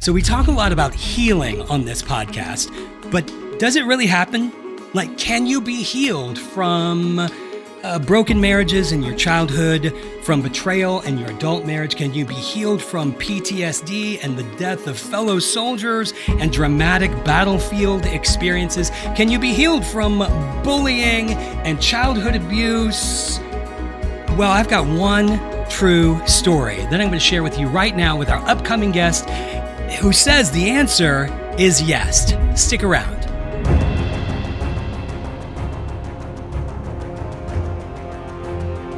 So we talk a lot about healing on this podcast, but does it really happen? Like, can you be healed from broken marriages in your childhood, from betrayal in your adult marriage? Can you be healed from PTSD and the death of fellow soldiers and dramatic battlefield experiences? Can you be healed from bullying and childhood abuse? Well, I've got one true story that I'm going to share with you right now with our upcoming guest who says the answer is yes. Stick around.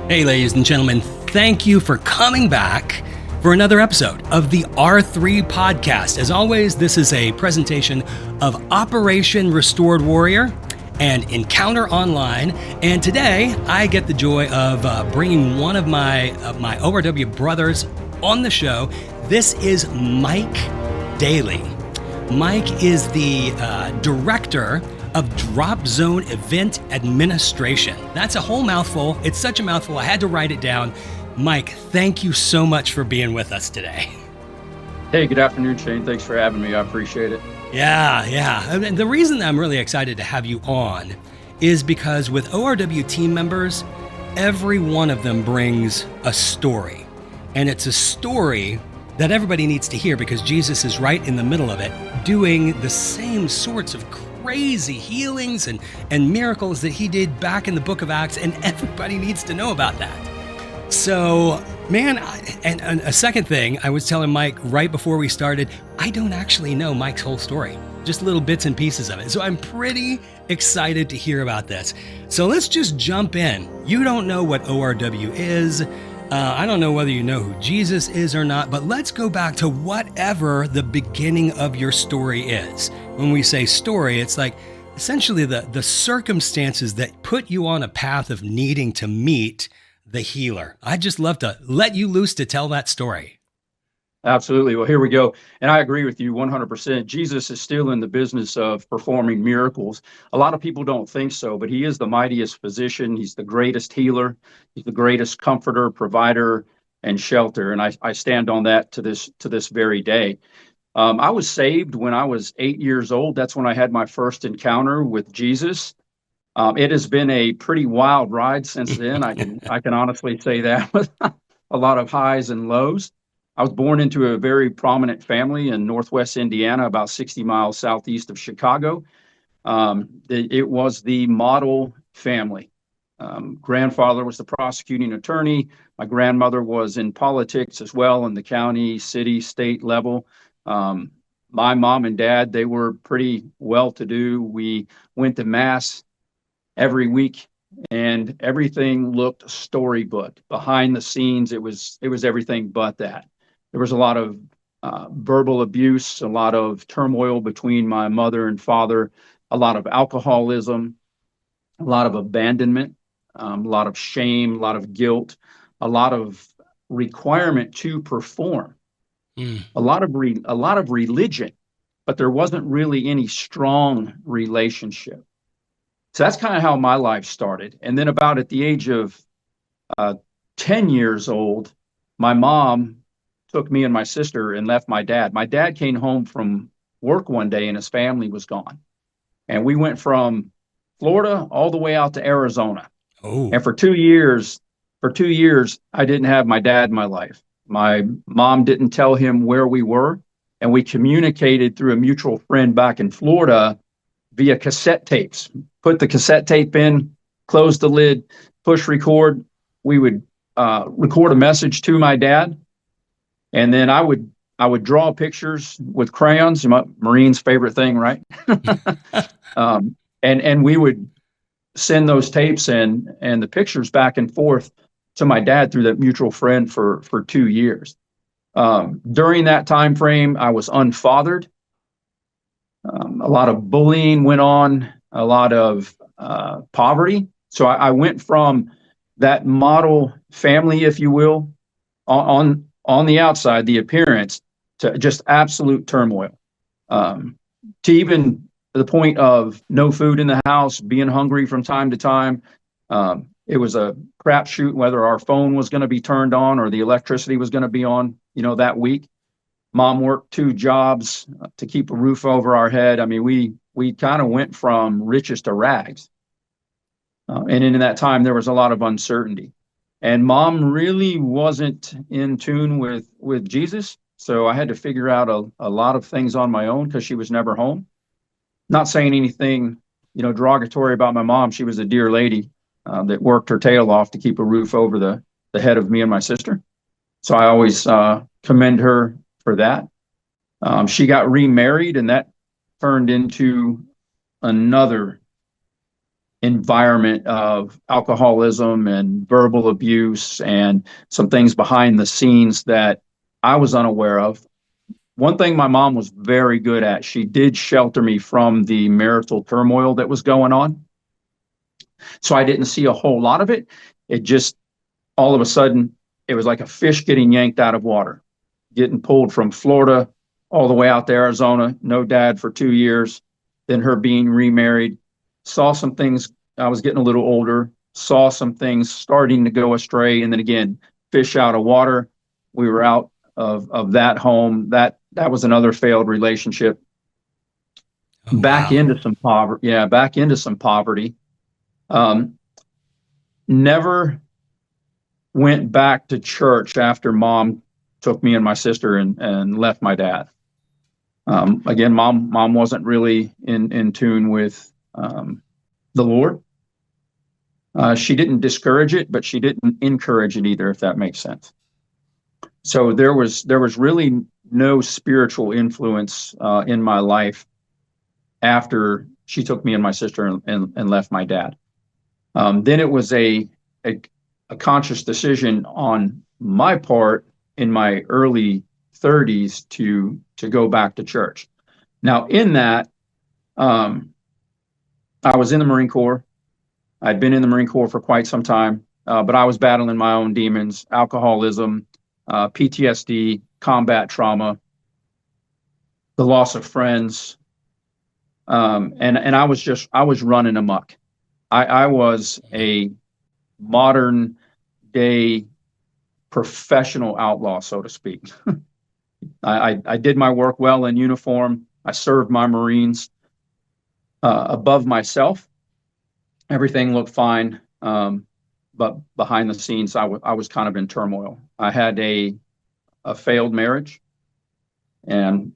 Hey, ladies and gentlemen, thank you for coming back for another episode of the R3 podcast. As always, this is a presentation of Operation Restored Warrior and Encounter Online. And today, I get the joy of bringing one of my ORW brothers on the show. This is Mike Daley. Mike is the director of Drop Zone Event Administration. That's a whole mouthful. It's such a mouthful, I had to write it down. Mike, thank you so much for being with us today. Hey, good afternoon, Shane. Thanks for having me. I appreciate it. Yeah. And the reason I'm really excited to have you on is because with ORW team members, every one of them brings a story. And it's a story that everybody needs to hear because Jesus is right in the middle of it, doing the same sorts of crazy healings and miracles that he did back in the book of Acts, and everybody needs to know about that. So, man, and a second thing, I was telling Mike right before we started, I don't actually know Mike's whole story, just little bits and pieces of it. So I'm pretty excited to hear about this. So let's just jump in. You don't know what ORW is. I don't know whether you know who Jesus is or not, but let's go back to whatever the beginning of your story is. When we say story, it's like essentially the circumstances that put you on a path of needing to meet the healer. I'd just love to let you loose to tell that story. Absolutely. Well, here we go. And I agree with you 100%. Jesus is still in the business of performing miracles. A lot of people don't think so, but he is the mightiest physician. He's the greatest healer. He's the greatest comforter, provider, and shelter. And I stand on that to this very day. I was saved when I was 8 years old. That's when I had my first encounter with Jesus. It has been a pretty wild ride since then. I can honestly say that, with a lot of highs and lows. I was born into a very prominent family in Northwest Indiana, about 60 miles southeast of Chicago. It was the model family. Grandfather was the prosecuting attorney. My grandmother was in politics as well in the county, city, state level. My mom and dad, they were pretty well-to-do. We went to mass every week, and everything looked storybooked. Behind the scenes, it was everything but that. There was a lot of verbal abuse, a lot of turmoil between my mother and father, a lot of alcoholism, a lot of abandonment, a lot of shame, a lot of guilt, a lot of requirement to perform, a lot of religion, but there wasn't really any strong relationship. So that's kind of how my life started. And then about at the age of 10 years old, my mom took me and my sister and left my dad. My dad came home from work one day and his family was gone. And we went from Florida all the way out to Arizona. Oh. And for 2 years, I didn't have my dad in my life. My mom didn't tell him where we were. And we communicated through a mutual friend back in Florida via cassette tapes. Put the cassette tape in, close the lid, push record. We would record a message to my dad. And then I would draw pictures with crayons, Marine's favorite thing, right? And we would send those tapes and the pictures back and forth to my dad through that mutual friend for 2 years. During that time frame, I was unfathered. A lot of bullying went on, a lot of poverty. So I went from that model family, if you will, on the outside, the appearance, to just absolute turmoil, to even the point of no food in the house, being hungry from time to time. It was a crapshoot whether our phone was going to be turned on or the electricity was going to be on, that week. Mom worked two jobs to keep a roof over our head. I mean, we kind of went from riches to rags. And in that time, there was a lot of uncertainty. And mom really wasn't in tune with Jesus. So I had to figure out a lot of things on my own because she was never home. Not saying anything, derogatory about my mom. She was a dear lady that worked her tail off to keep a roof over the head of me and my sister. So I always commend her for that. She got remarried, and that turned into another environment of alcoholism and verbal abuse and some things behind the scenes that I was unaware of. One thing my mom was very good at, she did shelter me from the marital turmoil that was going on. So I didn't see a whole lot of it. It just, all of a sudden, it was like a fish getting yanked out of water, getting pulled from Florida all the way out to Arizona, no dad for 2 years, then her being remarried. Saw some things. I was getting a little older, saw some things starting to go astray. And then again, fish out of water. We were out of that home. That was another failed relationship. Oh, Back wow. into some poverty. Yeah, back into some poverty. Never went back to church after mom took me and my sister and left my dad. Again, mom wasn't really in tune with the Lord. She didn't discourage it, but she didn't encourage it either, if that makes sense. So there was really no spiritual influence in my life after she took me and my sister and left my dad. Then it was a conscious decision on my part in my early 30s to go back to church. Now, in that, I was in the Marine Corps. I'd been in the Marine Corps for quite some time, but I was battling my own demons, alcoholism, PTSD, combat trauma, the loss of friends, and I was running amok. I was a modern day professional outlaw, so to speak. I did my work well in uniform. I served my Marines above myself. Everything looked fine, but behind the scenes, I was kind of in turmoil. I had a failed marriage, and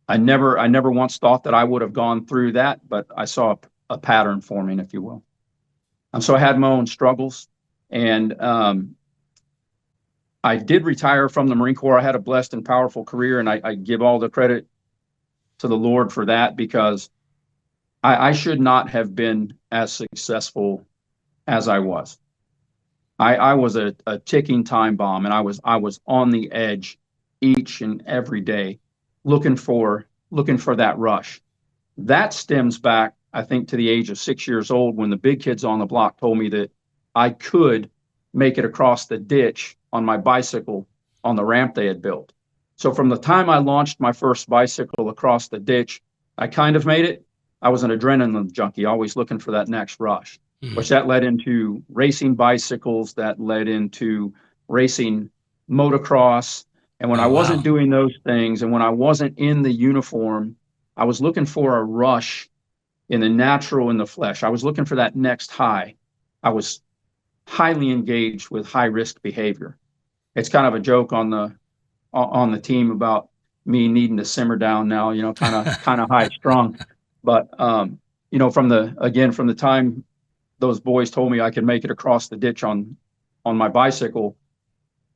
I never once thought that I would have gone through that, but I saw a pattern forming, if you will. And so I had my own struggles, and I did retire from the Marine Corps. I had a blessed and powerful career, and I give all the credit to the Lord for that, because I should not have been as successful as I was. I was a ticking time bomb, and I was on the edge each and every day, looking for that rush. That stems back, I think, to the age of 6 years old, when the big kids on the block told me that I could make it across the ditch on my bicycle on the ramp they had built. So from the time I launched my first bicycle across the ditch, I kind of made it. I was an adrenaline junkie, always looking for that next rush, which that led into racing bicycles, that led into racing motocross. And when I wasn't doing those things, and when I wasn't in the uniform, I was looking for a rush in the natural, in the flesh. I was looking for that next high. I was highly engaged with high risk behavior. It's kind of a joke on the team about me needing to simmer down now, kind of high strung. But from the time those boys told me I could make it across the ditch on my bicycle,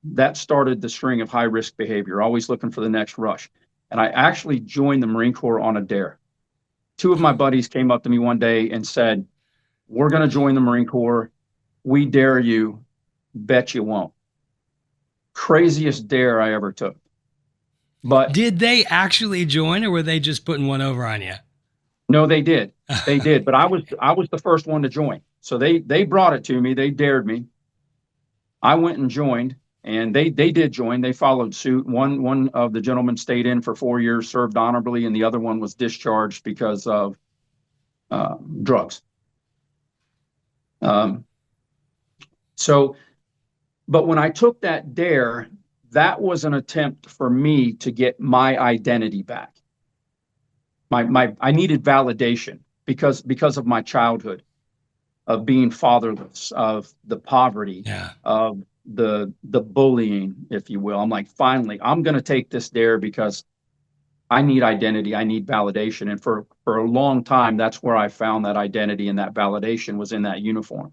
that started the string of high risk behavior, always looking for the next rush. And I actually joined the Marine Corps on a dare. Two of my buddies came up to me one day and said, "We're going to join the Marine Corps. We dare you. Bet you won't." Craziest dare I ever took. But did they actually join, or were they just putting one over on you? No, they did. They did. But I was the first one to join. So they brought it to me. They dared me. I went and joined, and they did join. They followed suit. One of the gentlemen stayed in for 4 years, served honorably, and the other one was discharged because of drugs. But when I took that dare, that was an attempt for me to get my identity back. I needed validation because of my childhood, of being fatherless, of the poverty, Yeah. of the bullying, if you will. I'm like, finally, I'm going to take this dare because I need identity. I need validation. And for a long time, that's where I found that identity and that validation was in that uniform.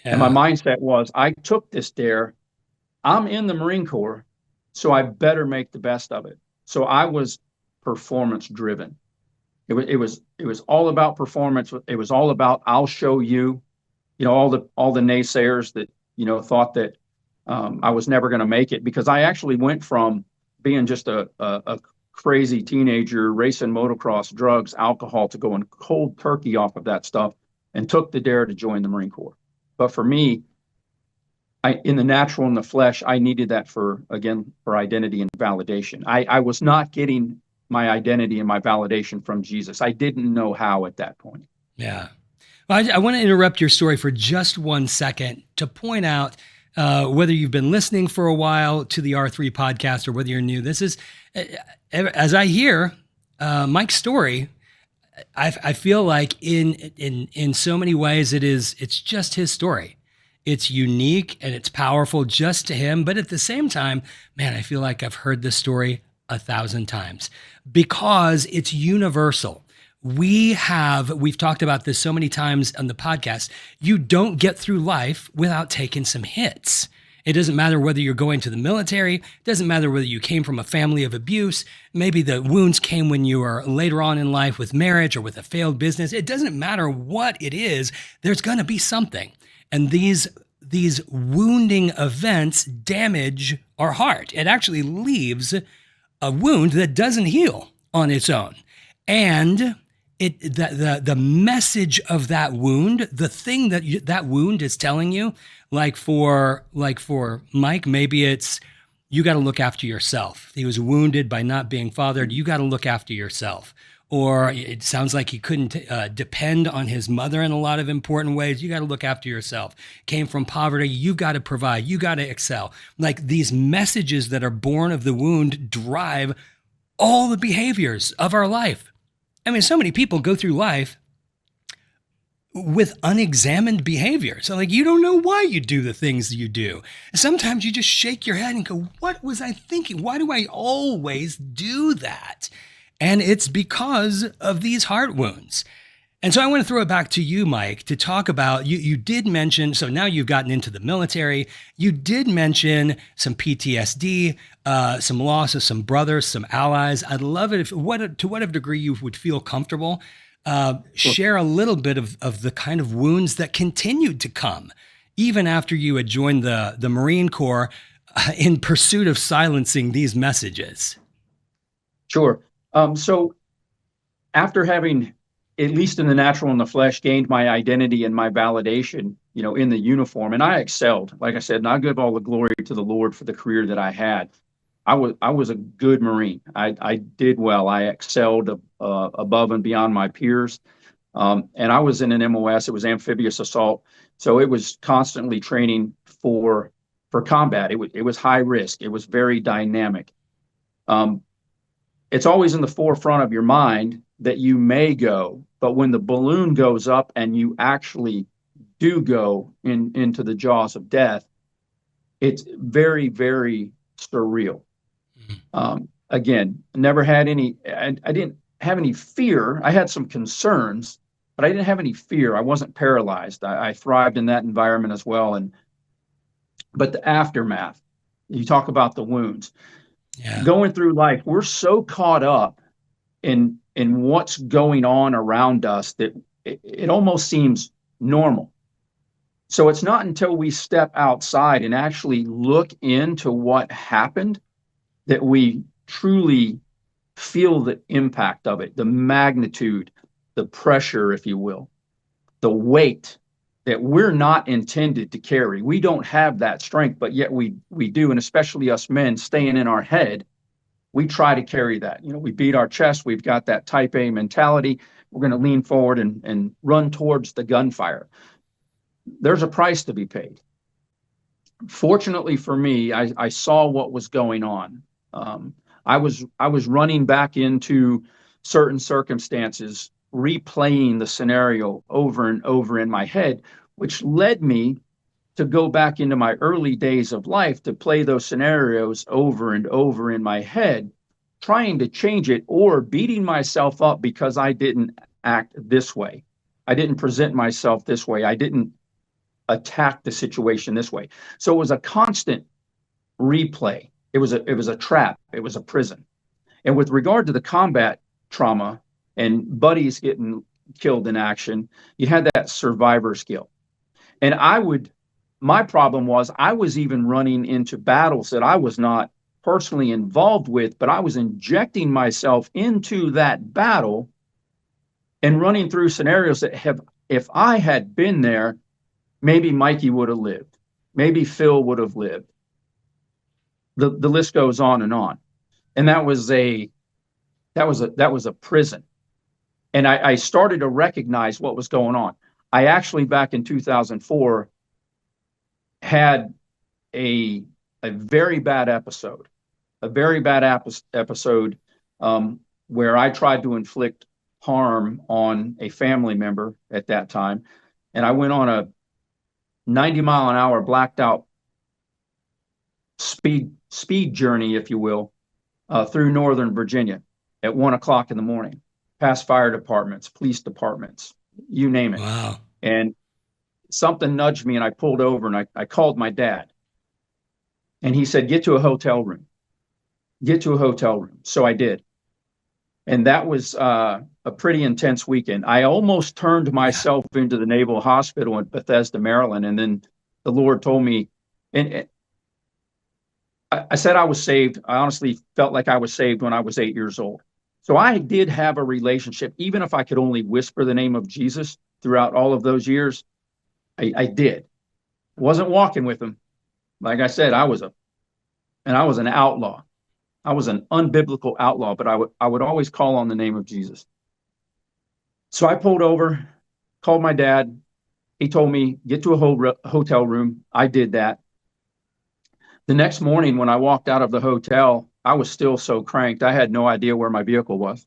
And my Yeah. mindset was, I took this dare. I'm in the Marine Corps, so I better make the best of it. So I was performance driven. It was all about performance. It was all about, I'll show you, all the naysayers that, thought that I was never going to make it, because I actually went from being just a crazy teenager racing motocross, drugs, alcohol, to going cold turkey off of that stuff, and took the dare to join the Marine Corps. But for me, in the natural and the flesh, I needed that for identity and validation. I was not getting my identity and my validation from Jesus. I didn't know how at that point. Yeah. Well, I want to interrupt your story for just 1 second to point out, whether you've been listening for a while to the R3 podcast or whether you're new. This is, as I hear Mike's story, I feel like in so many ways it's just his story. It's unique and it's powerful just to him. But at the same time, man, I feel like I've heard this story 1,000 times because it's universal. We've talked about this so many times on the podcast. You don't get through life without taking some hits. It doesn't matter whether you're going to the military. It doesn't matter whether you came from a family of abuse. Maybe the wounds came when you were later on in life with marriage or with a failed business. It doesn't matter what it is. There's going to be something. And these wounding events damage our heart. It actually leaves a wound that doesn't heal on its own. And the message of that wound, the thing that wound is telling you, like for Mike, maybe it's, you got to look after yourself. He was wounded by not being fathered. You got to look after yourself. Or it sounds like he couldn't depend on his mother in a lot of important ways. You got to look after yourself. Came from poverty. You got to provide. You got to excel. Like, these messages that are born of the wound drive all the behaviors of our life. I mean, so many people go through life with unexamined behavior. So like, you don't know why you do the things you do. Sometimes you just shake your head and go, what was I thinking? Why do I always do that? And it's because of these heart wounds. And so I want to throw it back to you, Mike, to talk about, you did mention, so now you've gotten into the military, you did mention some PTSD, some loss of some brothers, some allies. I'd love it to what degree you would feel comfortable, share a little bit of the kind of wounds that continued to come, even after you had joined the Marine Corps in pursuit of silencing these messages. Sure. So after having, at least in the natural and the flesh, gained my identity and my validation, in the uniform, and I excelled, like I said, and I give all the glory to the Lord for the career that I had. I was a good Marine. I did well. I excelled above and beyond my peers. And I was in an MOS. It was amphibious assault. So it was constantly training for combat. It was high risk. It was very dynamic. It's always in the forefront of your mind that you may go, but when the balloon goes up and you actually do go into the jaws of death, it's very, very surreal. Again, never had any, I didn't have any fear. I had some concerns, but I didn't have any fear. I wasn't paralyzed. I thrived in that environment as well. But the aftermath, you talk about the wounds. Yeah. Going through life, we're so caught up in what's going on around us that it almost seems normal. So it's not until we step outside and actually look into what happened that we truly feel the impact of it, the magnitude, the pressure, if you will, the weight that we're not intended to carry. We don't have that strength, but yet we do. And especially us men staying in our head, we try to carry that. We beat our chest. We've got that type A mentality. We're going to lean forward and run towards the gunfire. There's a price to be paid. Fortunately for me, I saw what was going on. I was running back into certain circumstances, replaying the scenario over and over in my head, which led me to go back into my early days of life to play those scenarios over and over in my head, trying to change it or beating myself up because I didn't act this way. I didn't present myself this way. I didn't attack the situation this way. So it was a constant replay. It was a trap. It was a prison. And with regard to the combat trauma and buddies getting killed in action, you had that survivor's guilt. And my problem was I was even running into battles that I was not personally involved with, but I was injecting myself into that battle and running through scenarios that have, if I had been there, maybe Mikey would have lived. Maybe Phil would have lived. The list goes on and on. And that was a prison. And I started to recognize what was going on. I actually, back in 2004, had a very bad episode, where I tried to inflict harm on a family member at that time. And I went on a 90-mile-an-hour blacked out speed journey, if you will, through Northern Virginia at 1 o'clock in the morning, past fire departments, police departments, you name it. Wow. And something nudged me and I pulled over and I called my dad. And he said, get to a hotel room. Get to a hotel room. So I did. And that was a pretty intense weekend. I almost turned myself into the Naval Hospital in Bethesda, Maryland. And then the Lord told me, and I said I was saved. I honestly felt like I was saved when I was 8 years old. So I did have a relationship, even if I could only whisper the name of Jesus throughout all of those years. I did. Wasn't walking with him. Like I said, I was an outlaw. I was an unbiblical outlaw, but I would always call on the name of Jesus. So I pulled over, called my dad. He told me, get to a hotel room. I did that. The next morning, when I walked out of the hotel, I was still so cranked. I had no idea where my vehicle was.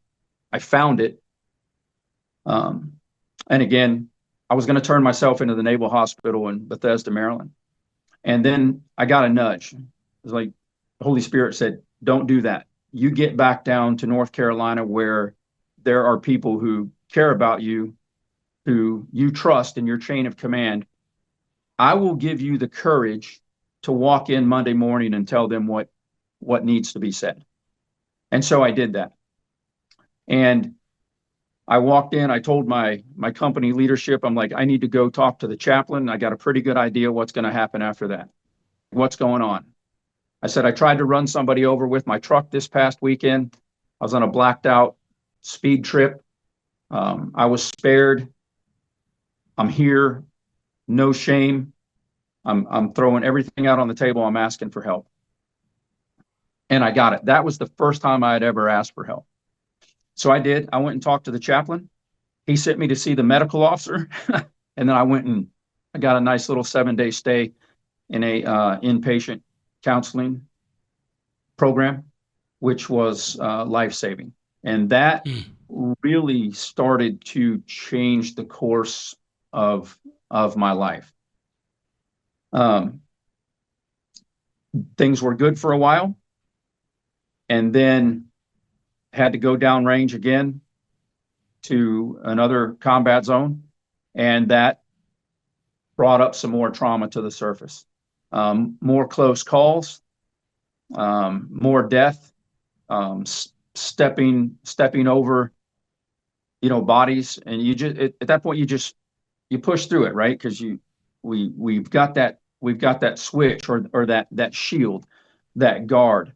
I found it. And again, I was going to turn myself into the Naval Hospital in Bethesda, Maryland. And then I got a nudge. It was like the Holy Spirit said, don't do that. You get back down to North Carolina where there are people who care about you, who you trust in your chain of command. I will give you the courage to walk in Monday morning and tell them what needs to be said. And so I did that. And I walked in, I told my company leadership, I'm like, I need to go talk to the chaplain. I got a pretty good idea what's going to happen after that. What's going on? I said, I tried to run somebody over with my truck this past weekend. I was on a blacked out speed trip. I was spared. I'm here. No shame. I'm throwing everything out on the table. I'm asking for help. And I got it. That was the first time I had ever asked for help. So I did. I went and talked to the chaplain. He sent me to see the medical officer. And then I went and I got a nice little 7-day stay in a inpatient counseling program, which was life-saving. And that really started to change the course of my life. Things were good for a while, and then had to go downrange again to another combat zone, and that brought up some more trauma to the surface. More close calls, more death, stepping over, bodies, and you just at that point you push through it, right? Because we've got that switch or that shield, that guard,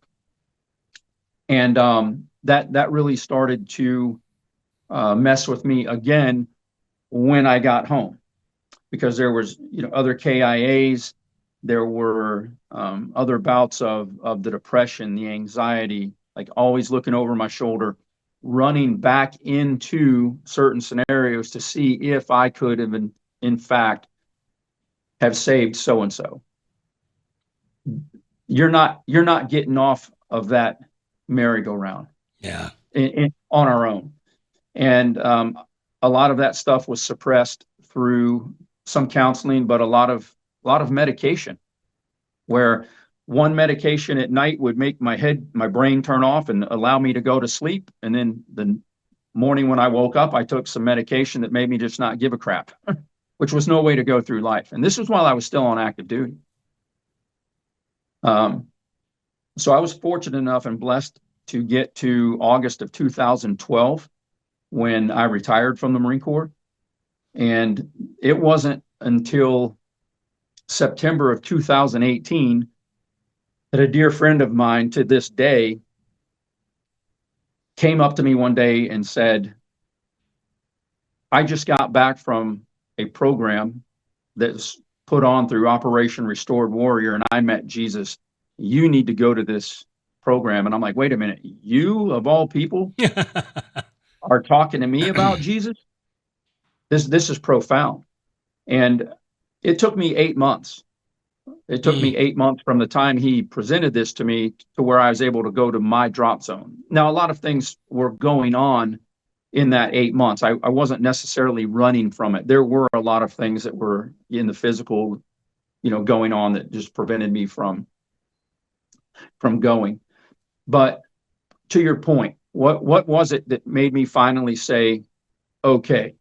and that really started to mess with me again when I got home, because there was other KIAs, there were other bouts of the depression, the anxiety, like always looking over my shoulder, running back into certain scenarios to see if I could have in fact have saved so-and-so. you're not getting off of that merry-go-round Yeah. on our own. And a lot of that stuff was suppressed through some counseling, but a lot of medication, where one medication at night would make my brain turn off and allow me to go to sleep. And then the morning when I woke up, I took some medication that made me just not give a crap, which was no way to go through life. And this was while I was still on active duty. So I was fortunate enough and blessed to get to August of 2012 when I retired from the Marine Corps. And it wasn't until September of 2018 that a dear friend of mine to this day came up to me one day and said, I just got back from a program that's put on through Operation Restored Warrior, and I met Jesus. You need to go to this program. And I'm like, wait a minute, you of all people are talking to me about Jesus? This is profound. And it took me 8 months. It took me 8 months from the time he presented this to me to where I was able to go to my drop zone. Now, a lot of things were going on in that 8 months. I wasn't necessarily running from it. There were a lot of things that were in the physical, going on that just prevented me from going. But to your point, what was it that made me finally say, okay,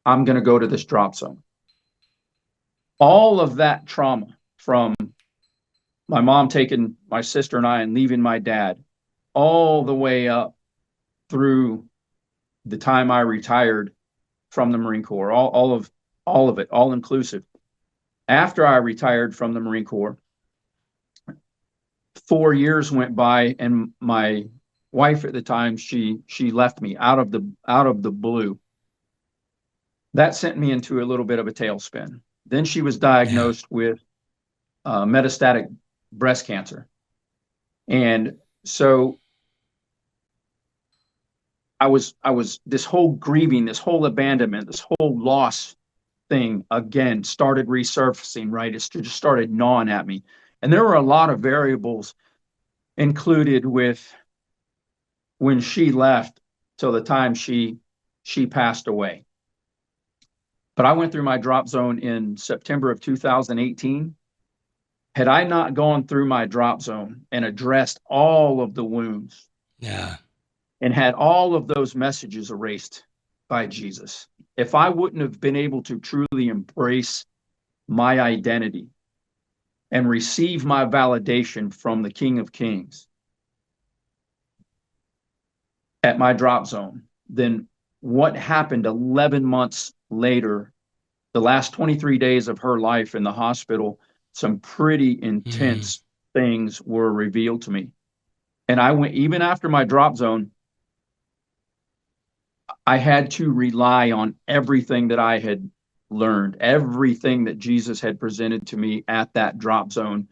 I'm going to go to this drop zone? All of that trauma from my mom taking my sister and I and leaving my dad, all the way up through the time I retired from the Marine Corps, all of it, all inclusive. After I retired from the Marine Corps, 4 years went by, and my wife at the time, she left me out of the blue. That sent me into a little bit of a tailspin. Then she was diagnosed with metastatic breast cancer. And so I was this whole grieving, this whole abandonment, this whole loss thing again started resurfacing, right? It just started gnawing at me. And there were a lot of variables included with when she left till the time she passed away. But I went through my drop zone in September of 2018. Had I not gone through my drop zone and addressed all of the wounds, and had all of those messages erased by Jesus, if I wouldn't have been able to truly embrace my identity and receive my validation from the King of Kings at my drop zone, then what happened 11 months later, the last 23 days of her life in the hospital, some pretty intense things were revealed to me. And I went, even after my drop zone, I had to rely on everything that I had learned, everything that Jesus had presented to me at that drop zone,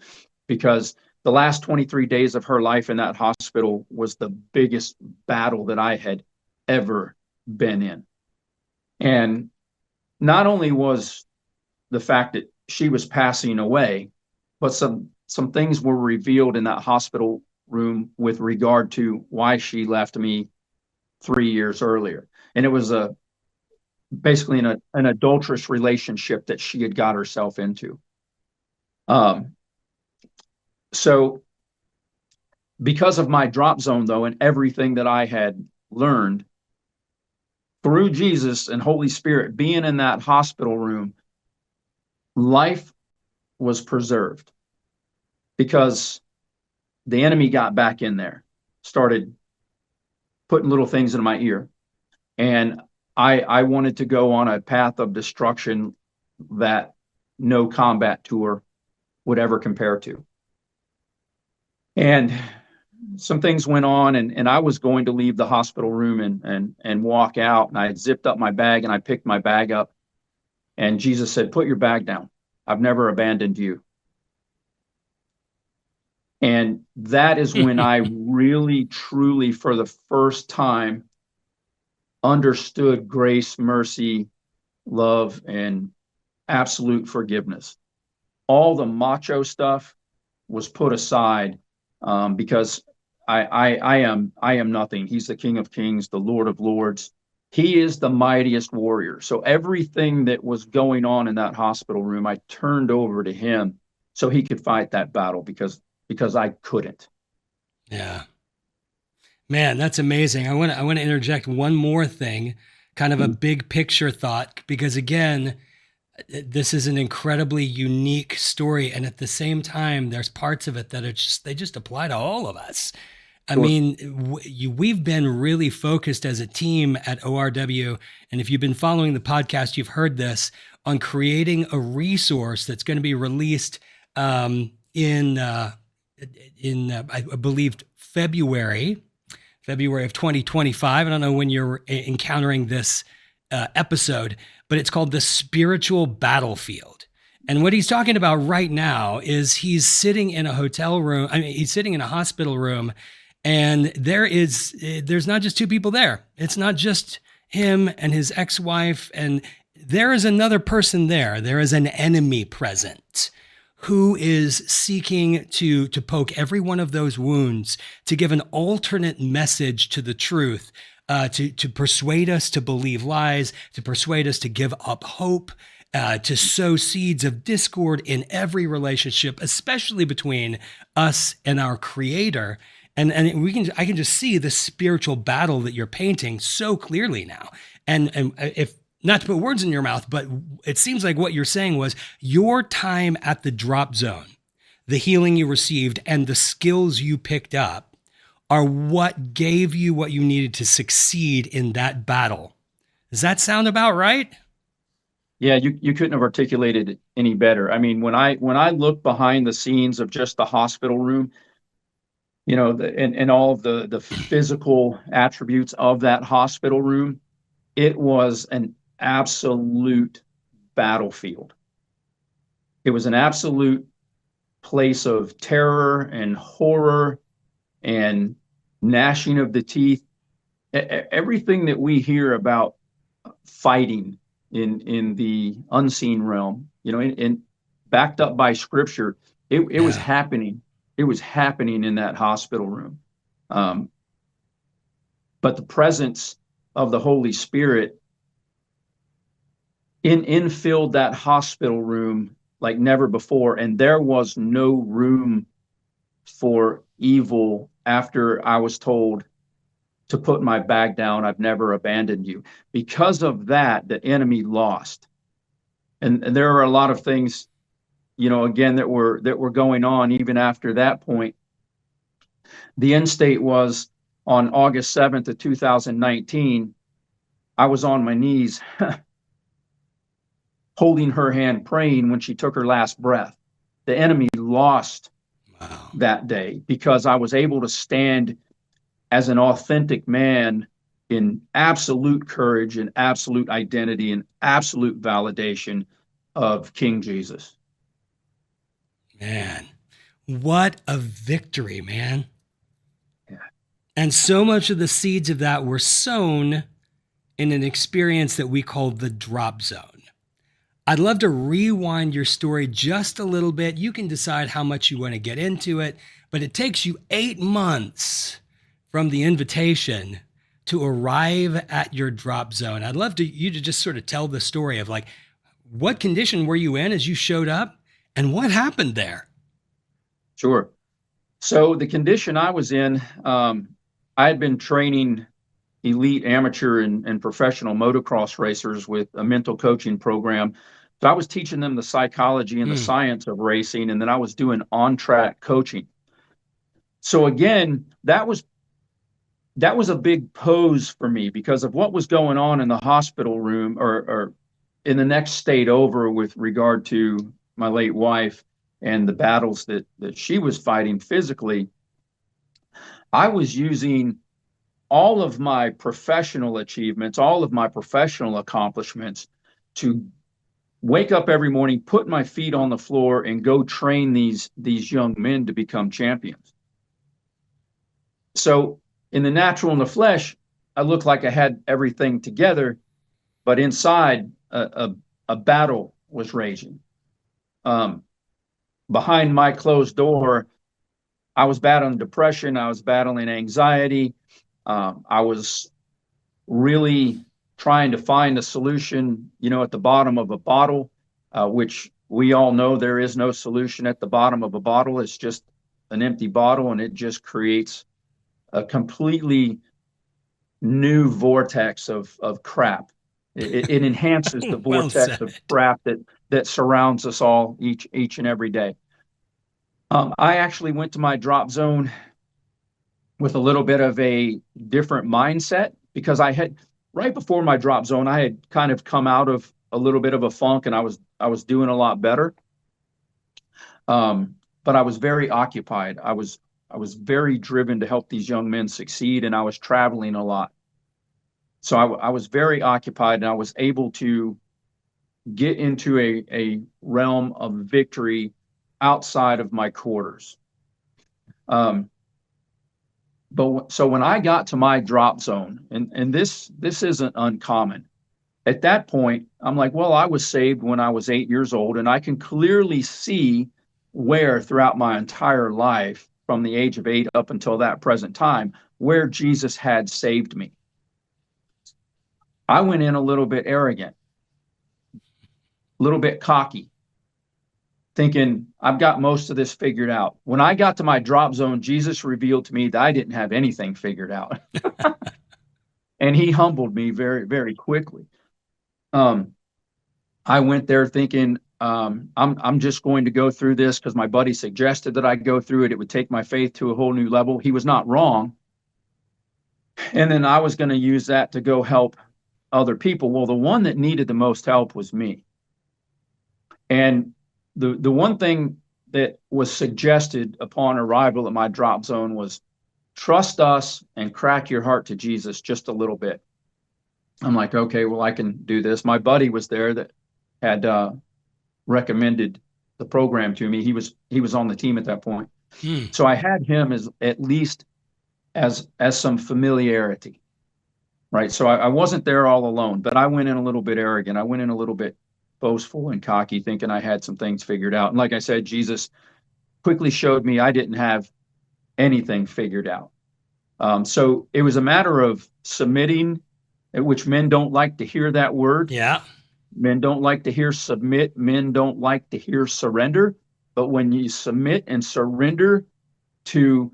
because the last 23 days of her life in that hospital was the biggest battle that I had ever been in. And not only was the fact that she was passing away, but some things were revealed in that hospital room with regard to why she left me 3 years earlier. And it was basically an adulterous relationship that she had got herself into. So because of my drop zone, though, and everything that I had learned through Jesus and Holy Spirit being in that hospital room, life was preserved, because the enemy got back in there, started putting little things in my ear. And I wanted to go on a path of destruction that no combat tour would ever compare to. And some things went on, and I was going to leave the hospital room and walk out. And I had zipped up my bag, and I picked my bag up. And Jesus said, "Put your bag down. I've never abandoned you." And that is when I really, truly, for the first time, understood grace, mercy, love, and absolute forgiveness. All the macho stuff, was put aside, because I am nothing. He's the King of Kings, the Lord of Lords. He is the mightiest warrior. So everything that was going on in that hospital room, I turned over to him so he could fight that battle, because I couldn't. Yeah. Man, that's amazing. I want to interject one more thing, kind of a big picture thought, because again, this is an incredibly unique story, and at the same time, there's parts of it that are just they just apply to all of us. I Sure. mean, we've been really focused as a team at ORW, and if you've been following the podcast, you've heard this on creating a resource that's going to be released in I believe February of 2025. I don't know when you're encountering this episode, but it's called The Spiritual Battlefield. And what he's talking about right now is he's sitting in a hotel room. I mean, he's sitting in a hospital room, and there's not just two people there. It's not just him and his ex-wife, and there is another person there. There is an enemy present who is seeking to poke every one of those wounds, to give an alternate message to the truth, to persuade us to believe lies, to persuade us to give up hope, to sow seeds of discord in every relationship, especially between us and our Creator. And I can just see the spiritual battle that you're painting so clearly now. And if not to put words in your mouth, but it seems like what you're saying was your time at the drop zone, the healing you received, and the skills you picked up are what gave you what you needed to succeed in that battle. Does that sound about right? Yeah, you couldn't have articulated it any better. I mean, when I look behind the scenes of just the hospital room, and all of the physical attributes of that hospital room, it was an absolute battlefield. It was an absolute place of terror and horror and gnashing of the teeth. Everything that we hear about fighting in the unseen realm, and backed up by scripture, it was Yeah. happening. It was happening in that hospital room. But the presence of the Holy Spirit infilled that hospital room like never before, and there was no room for evil after I was told to put my bag down. I've never abandoned you. Because of that, the enemy lost. And there are a lot of things, again, that were going on even after that point. The end state was on August 7th of 2019. I was on my knees holding her hand, praying when she took her last breath. The enemy lost Wow. that day because I was able to stand as an authentic man in absolute courage and absolute identity and absolute validation of King Jesus. Man, what a victory, man. Yeah. And so much of the seeds of that were sown in an experience that we call the drop zone. I'd love to rewind your story just a little bit. You can decide how much you want to get into it, but it takes you 8 months from the invitation to arrive at your drop zone. I'd love you to just sort of tell the story of like, what condition were you in as you showed up and what happened there? Sure. So the condition I was in, I had been training elite amateur and professional motocross racers with a mental coaching program. So I was teaching them the psychology and the science of racing, and then I was doing on-track coaching. So again, that was a big pose for me because of what was going on in the hospital room or in the next state over with regard to my late wife and the battles that she was fighting physically. I was using all of my professional achievements, all of my professional accomplishments to wake up every morning, put my feet on the floor, and go train these young men to become champions. So in the natural and the flesh, I looked like I had everything together, but inside a battle was raging. behind my closed door, I was battling depression. I was battling anxiety. I was really trying to find a solution, at the bottom of a bottle, which we all know there is no solution at the bottom of a bottle. It's just an empty bottle, and it just creates a completely new vortex of crap. It enhances the Well vortex of said. crap that surrounds us all each and every day. I actually went to my drop zone with a little bit of a different mindset, because I had, right before my drop zone, I had kind of come out of a little bit of a funk, and I was doing a lot better. But I was very occupied. I was very driven to help these young men succeed, and I was traveling a lot. So I was very occupied, and I was able to get into a realm of victory outside of my quarters. But so when I got to my drop zone, and this isn't uncommon. At that point, I'm like, well, I was saved when I was 8 years old, and I can clearly see where throughout my entire life, from the age of 8 up until that present time, where Jesus had saved me. I went in a little bit arrogant, a little bit cocky, thinking I've got most of this figured out. When I got to my drop zone, Jesus revealed to me that I didn't have anything figured out. And he humbled me very, very quickly. I went there thinking, I'm just going to go through this because my buddy suggested that I go through it. It would take my faith to a whole new level. He was not wrong. And then I was going to use that to go help other people. Well, the one that needed the most help was me. And the one thing that was suggested upon arrival at my drop zone was, trust us and crack your heart to Jesus just a little bit. I'm like, okay, well, I can do this. My buddy was there that had recommended the program to me. He was on the team at that point. So I had him as at least as some familiarity, right? So I wasn't there all alone, but I went in a little bit arrogant. I went in a little bit boastful and cocky, thinking I had some things figured out. And like I said, Jesus quickly showed me I didn't have anything figured out. So it was a matter of submitting, which men don't like to hear that word. Yeah. Men don't like to hear submit. Men don't like to hear surrender. But when you submit and surrender to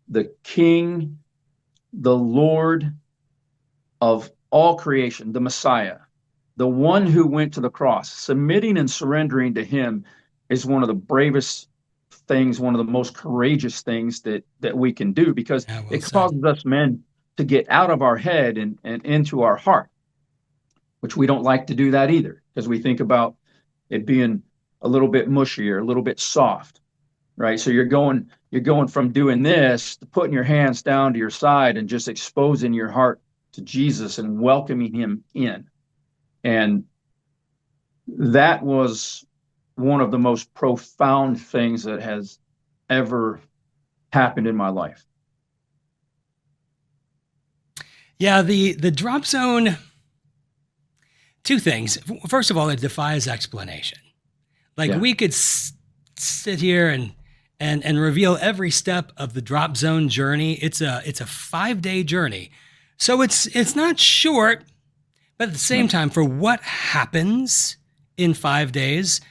the King, the Lord of all creation, the Messiah, the one who went to the cross, submitting and surrendering to him is one of the bravest things, one of the most courageous things that we can do, because it causes us men to get out of our head and into our heart, which we don't like to do that either, because we think about it being a little bit mushier, a little bit soft, right? So you're going from doing this to putting your hands down to your side and just exposing your heart to Jesus and welcoming him in. And that was one of the most profound things that has ever happened in my life. Yeah, the drop zone, two things. First of all, it defies explanation. Like we could sit here and reveal every step of the drop zone journey. It's a 5-day journey. So it's not short, but at the same time, for what happens in 5 days,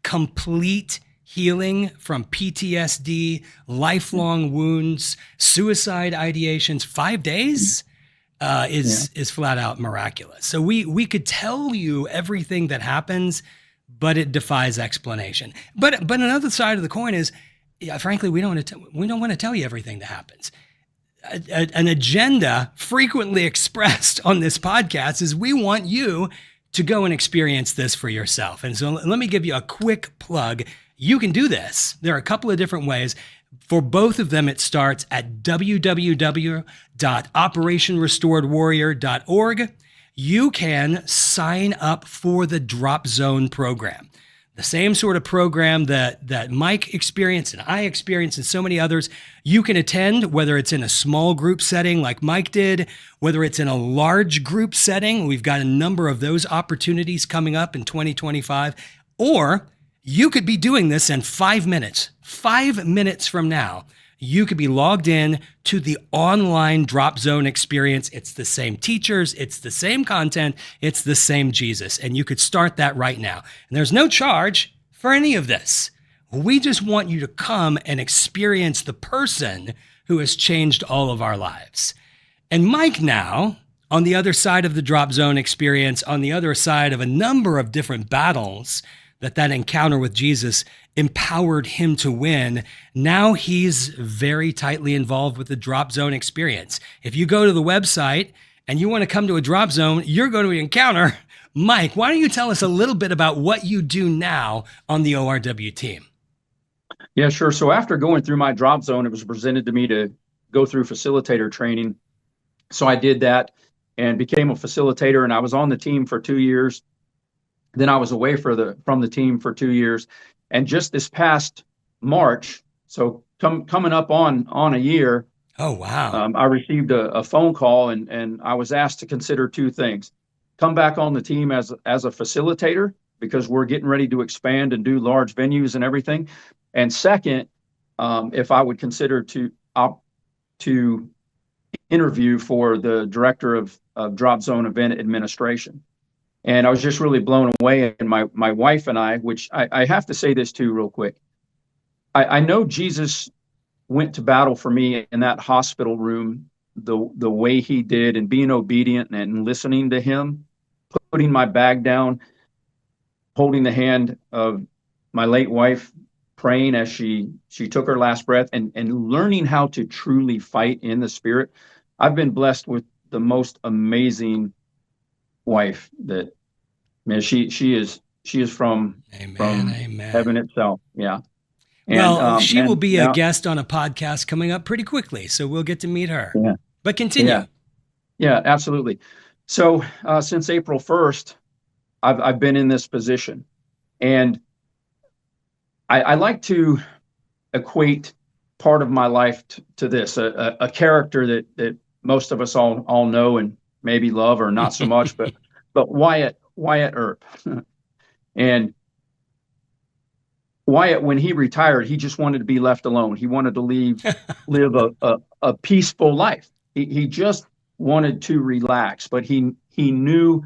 complete healing from PTSD, lifelong wounds, suicide ideations, 5 days is flat out miraculous. So we could tell you everything that happens, but it defies explanation. But another side of the coin is, frankly, we don't want to tell you everything that happens. An agenda frequently expressed on this podcast is we want you to go and experience this for yourself. And so let me give you a quick plug. You can do this. There are a couple of different ways. For both of them, it starts at www.operationrestoredwarrior.org. You can sign up for the Drop Zone program. The same sort of program that Mike experienced and I experienced and so many others. You can attend, whether it's in a small group setting like Mike did, whether it's in a large group setting. We've got a number of those opportunities coming up in 2025. Or You could be doing this in 5 minutes. 5 minutes from now, you could be logged in to the online Drop Zone experience. It's the same teachers, it's the same content, it's the same Jesus. And you could start that right now. And there's no charge for any of this. We just want you to come and experience the person who has changed all of our lives. And Mike now, on the other side of the Drop Zone experience, on the other side of a number of different battles that encounter with Jesus empowered him to win. Now he's very tightly involved with the Drop Zone experience. If you go to the website and you want to come to a Drop Zone, you're going to encounter Mike. Why don't you tell us a little bit about what you do now on the ORW team? Yeah, sure. So after going through my Drop Zone, it was presented to me to go through facilitator training. So I did that and became a facilitator, and I was on the team for 2 years. Then I was away from the team for 2 years. And just this past March, so coming up on a year. Oh, wow. I received a phone call, and I was asked to consider two things. Come back on the team as a facilitator, because we're getting ready to expand and do large venues and everything. And second, if I would consider to interview for the director of Drop Zone event administration. And I was just really blown away. And my wife and I, which I have to say this too real quick. I know Jesus went to battle for me in that hospital room the way he did, and being obedient and listening to him, putting my bag down, holding the hand of my late wife, praying as she took her last breath, and learning how to truly fight in the spirit. I've been blessed with the most amazing wife that, man, she is from Amen. heaven itself. Yeah. And, well, she will be a guest on a podcast coming up pretty quickly, so we'll get to meet her. Yeah. But continue. Yeah, absolutely. So since April 1st, I've been in this position, and I like to equate part of my life to this, a character that most of us all know and maybe love, or not so much, but Wyatt Earp. And Wyatt, when he retired, he just wanted to be left alone. He wanted to live a peaceful life. He just wanted to relax, but he knew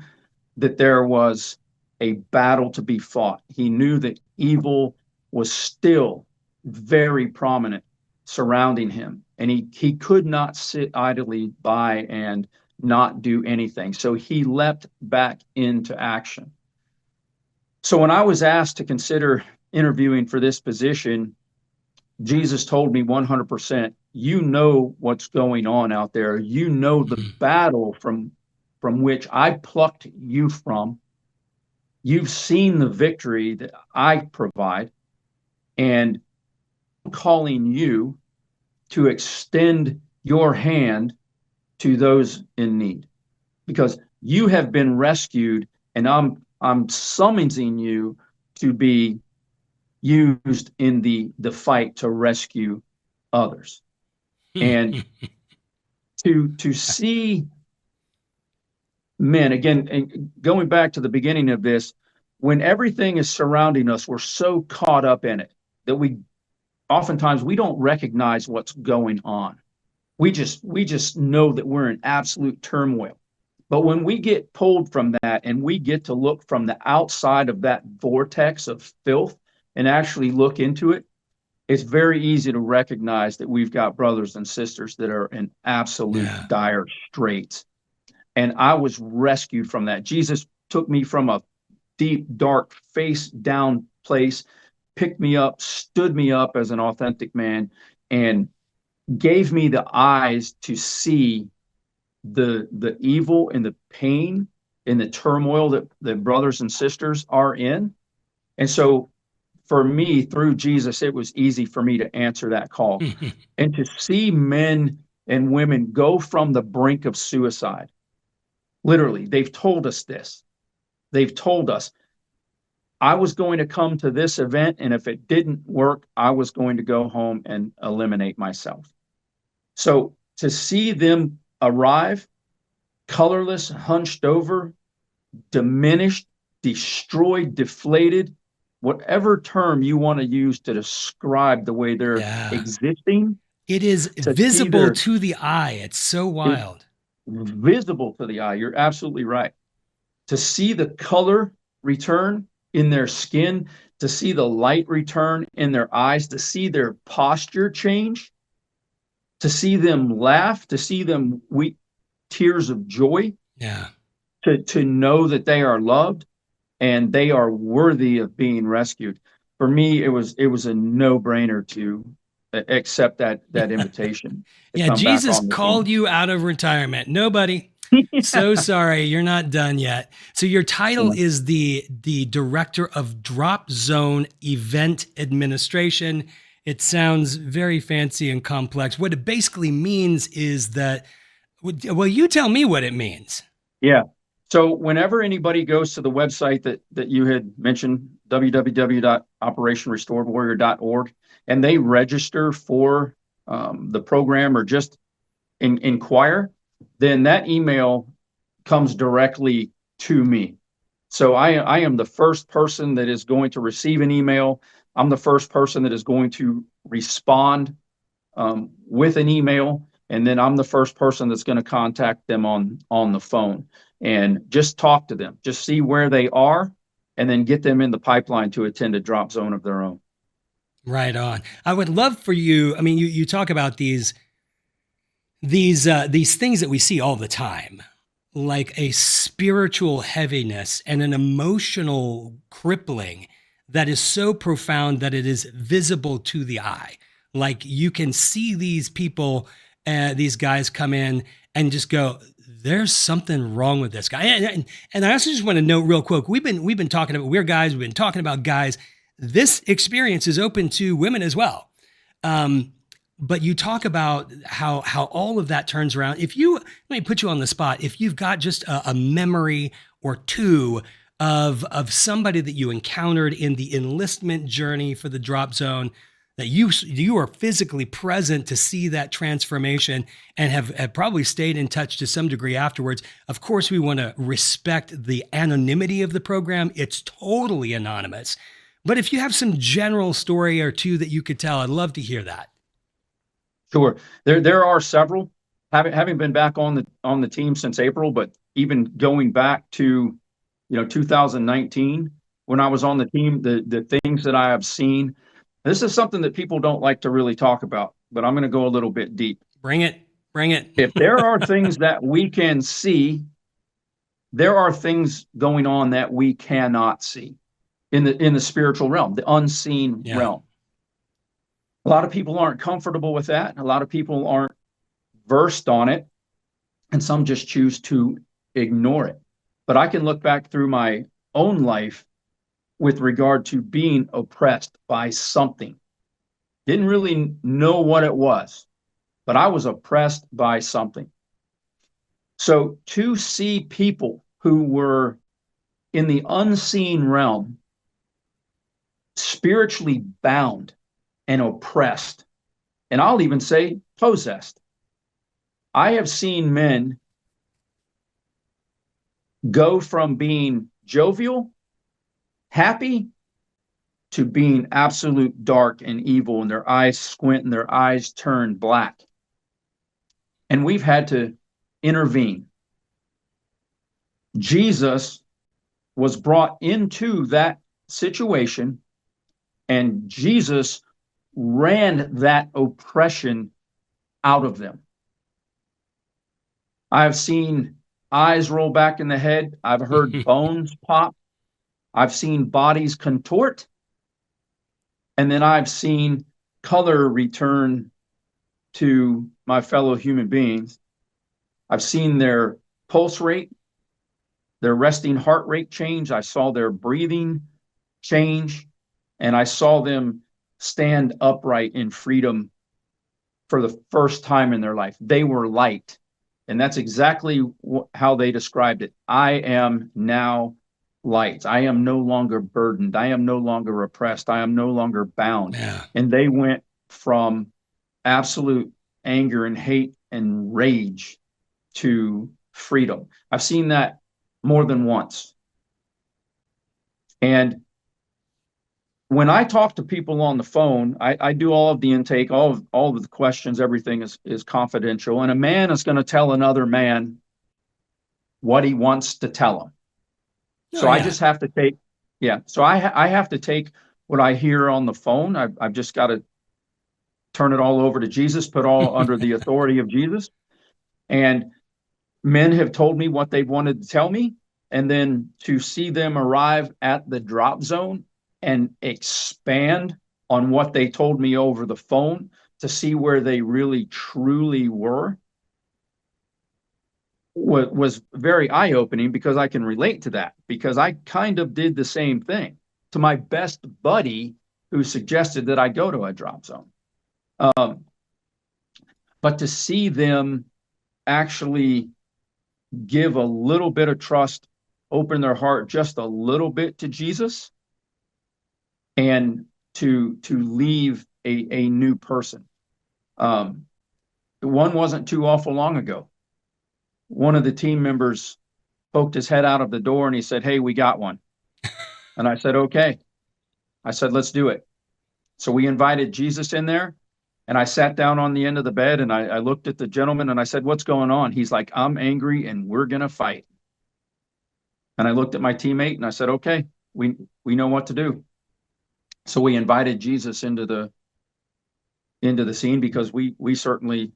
that there was a battle to be fought. He knew that evil was still very prominent surrounding him, and he could not sit idly by and not do anything. So he leapt back into action. So when I was asked to consider interviewing for this position, Jesus told me 100%, you know what's going on out there. You know the battle from which I plucked you from. You've seen the victory that I provide, and I'm calling you to extend your hand to those in need, because you have been rescued, and I'm summoning you to be used in the fight to rescue others. And to see men, again, and going back to the beginning of this, when everything is surrounding us, we're so caught up in it that oftentimes we don't recognize what's going on. We just know that we're in absolute turmoil. But when we get pulled from that and we get to look from the outside of that vortex of filth and actually look into it, it's very easy to recognize that we've got brothers and sisters that are in absolute dire straits. And I was rescued from that. Jesus took me from a deep, dark, face down place, picked me up, stood me up as an authentic man, and gave me the eyes to see the evil and the pain and the turmoil that brothers and sisters are in. And so for me, through Jesus, it was easy for me to answer that call and to see men and women go from the brink of suicide. Literally, they've told us this. They've told us, I was going to come to this event, and if it didn't work, I was going to go home and eliminate myself. So to see them arrive, colorless, hunched over, diminished, destroyed, deflated, whatever term you want to use to describe the way they're Yeah. existing, It is to see visible their to the eye. It's so it's wild. visible to the eye. You're absolutely right. To see the color return in their skin, to see the light return in their eyes, to see their posture change, to see them laugh, to see them weep tears of joy, Yeah. to know that they are loved and they are worthy of being rescued. For me, it was a no-brainer to accept that invitation to Yeah, come back Jesus on the called team. you out of retirement. Nobody. So sorry, you're not done yet. So your title Yeah. is the director of Drop Zone Event Administration. It sounds very fancy and complex. What it basically means is that, well, you tell me what it means. Yeah. So whenever anybody goes to the website that you had mentioned, www.operationrestoredwarrior.org, and they register for the program or just inquire, then that email comes directly to me. So I am the first person that is going to receive an email. I'm the first person that is going to respond with an email, and then I'm the first person that's going to contact them on the phone and just talk to them, just see where they are, and then get them in the pipeline to attend a drop zone of their own. Right on. I would love for you. I mean, you talk about these things that we see all the time, like a spiritual heaviness and an emotional crippling that is so profound that it is visible to the eye. Like you can see these people, these guys come in and just go, "There's something wrong with this guy." And I also just want to note real quick, we've been talking about, we're guys, we've been talking about guys. This experience is open to women as well. Um, but you talk about how all of that turns around. If you, let me put you on the spot, if you've got just a memory or two of somebody that you encountered in the enlistment journey for the drop zone, that you are physically present to see that transformation and have probably stayed in touch to some degree afterwards. Of course, we want to respect the anonymity of the program. It's totally anonymous. But if you have some general story or two that you could tell, I'd love to hear that. Sure, there are several. Having been back on the team since April, but even going back to 2019 when I was on the team, the things that I have seen. This is something that people don't like to really talk about, but I'm going to go a little bit deep. Bring it. Bring it. If there are things that we can see, there are things going on that we cannot see in the spiritual realm, the unseen Yeah. realm. A lot of people aren't comfortable with that. A lot of people aren't versed on it, and some just choose to ignore it. But I can look back through my own life with regard to being oppressed by something. Didn't really know what it was, but I was oppressed by something. So to see people who were in the unseen realm, spiritually bound and oppressed, and I'll even say possessed. I have seen men go from being jovial, happy, to being absolute dark and evil, and their eyes squint and their eyes turn black. And we've had to intervene. Jesus was brought into that situation, and Jesus ran that oppression out of them. I've seen eyes roll back in the head. I've heard bones pop. I've seen bodies contort. And then I've seen color return to my fellow human beings. I've seen their pulse rate, their resting heart rate change. I saw their breathing change, and I saw them stand upright in freedom for the first time in their life. They were light. And that's exactly how they described it. I am now light. I am no longer burdened. I am no longer oppressed. I am no longer bound. Yeah. And they went from absolute anger and hate and rage to freedom. I've seen that more than once. And when I talk to people on the phone, I do all of the intake, all of the questions, everything is confidential. And a man is going to tell another man what he wants to tell him. So I just have to take, So I have to take what I hear on the phone. I've just got to turn it all over to Jesus, put all under the authority of Jesus. And men have told me what they wanted to tell me, and then to see them arrive at the drop zone and expand on what they told me over the phone to see where they really truly were was very eye-opening, because I can relate to that, because I kind of did the same thing to my best buddy who suggested that I go to a drop zone. But to see them actually give a little bit of trust, open their heart just a little bit to Jesus, and to leave a new person. One wasn't too awful long ago. One of the team members poked his head out of the door and he said, "Hey, we got one." And I said, "Okay." I said, "Let's do it." So we invited Jesus in there, and I sat down on the end of the bed, and I looked at the gentleman and I said, "What's going on?" He's like, "I'm angry and we're going to fight." And I looked at my teammate and I said, "Okay, we know what to do." So we invited Jesus into the scene, because we certainly,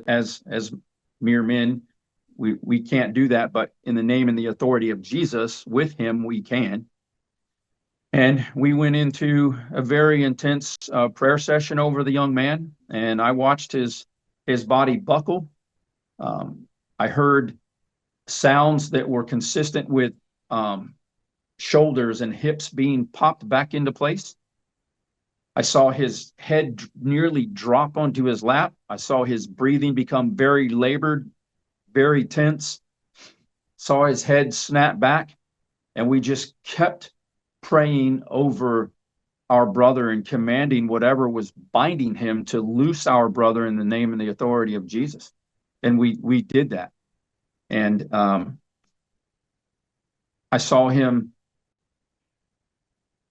as mere men, we can't do that, but in the name and the authority of Jesus, with him, we can. And we went into a very intense prayer session over the young man, and I watched his body buckle. I heard sounds that were consistent with shoulders and hips being popped back into place. I saw his head nearly drop onto his lap. I saw his breathing become very labored, very tense. Saw his head snap back, and we just kept praying over our brother and commanding whatever was binding him to loose our brother in the name and the authority of Jesus. And we did that. And I saw him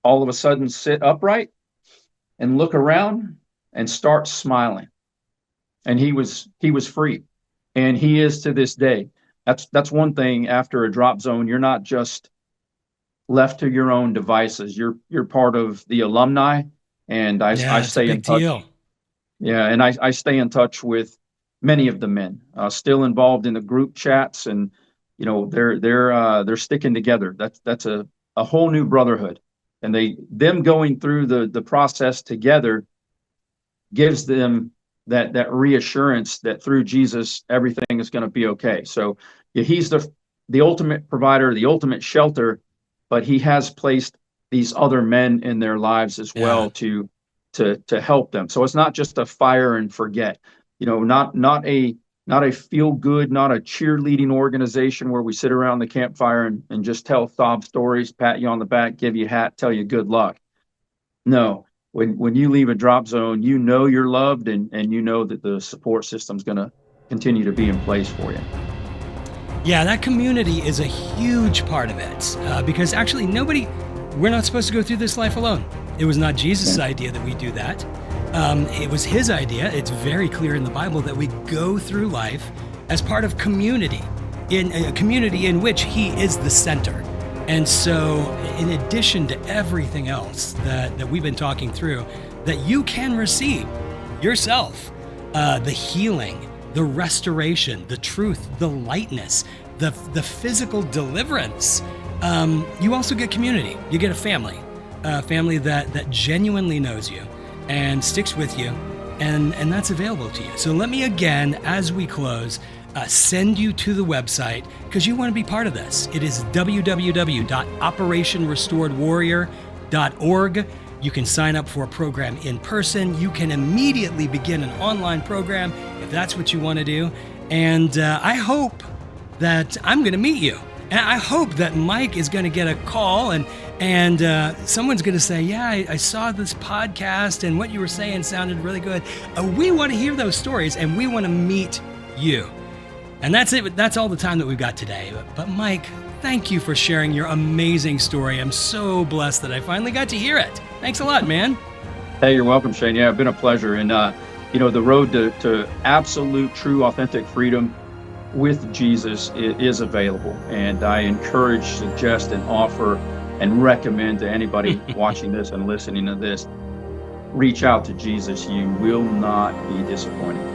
all of a sudden sit upright and look around and start smiling. And he was free. And he is to this day. That's one thing. After a drop zone, you're not just left to your own devices. You're part of the alumni, and I stay in touch. Deal. Yeah, and I stay in touch with many of the men, still involved in the group chats, and they're sticking together. That's a whole new brotherhood, and them going through the process together gives them that reassurance that through Jesus everything is going to be okay. So he's the ultimate provider, the ultimate shelter, but he has placed these other men in their lives as well to help them. So it's not just a fire and forget, not a feel good, not a cheerleading organization where we sit around the campfire and just tell sob stories, pat you on the back, give you a hat, tell you good luck. No, when you leave a drop zone, you're loved, and you know that the support system's going to continue to be in place for you. Yeah, that community is a huge part of it, because actually we're not supposed to go through this life alone. It was not Jesus' idea that we do that. It was his idea. It's very clear in the Bible that we go through life as part of community, in a community in which he is the center. And so in addition to everything else that we've been talking through, that you can receive yourself, the healing, the restoration, the truth, the lightness, the physical deliverance. You also get community. You get a family that genuinely knows you and sticks with you, and that's available to you. So let me again, as we close, send you to the website, because you want to be part of this. It is www.operationrestoredwarrior.org. You can sign up for a program in person. You can immediately begin an online program if that's what you want to do. And I hope that I'm going to meet you. And I hope that Mike is going to get a call and someone's going to say, yeah, I saw this podcast and what you were saying sounded really good. We want to hear those stories, and we want to meet you. And that's it. That's all the time that we've got today. But Mike, thank you for sharing your amazing story. I'm so blessed that I finally got to hear it. Thanks a lot, man. Hey, you're welcome, Shane. Yeah, it's been a pleasure. And, the road to absolute, true, authentic freedom with Jesus is available. And I encourage, suggest, and offer and recommend to anybody watching this and listening to this, reach out to Jesus. You will not be disappointed.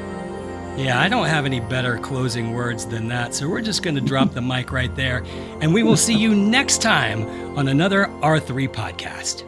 Yeah, I don't have any better closing words than that. So we're just going to drop the mic right there. And we will see you next time on another R3 podcast.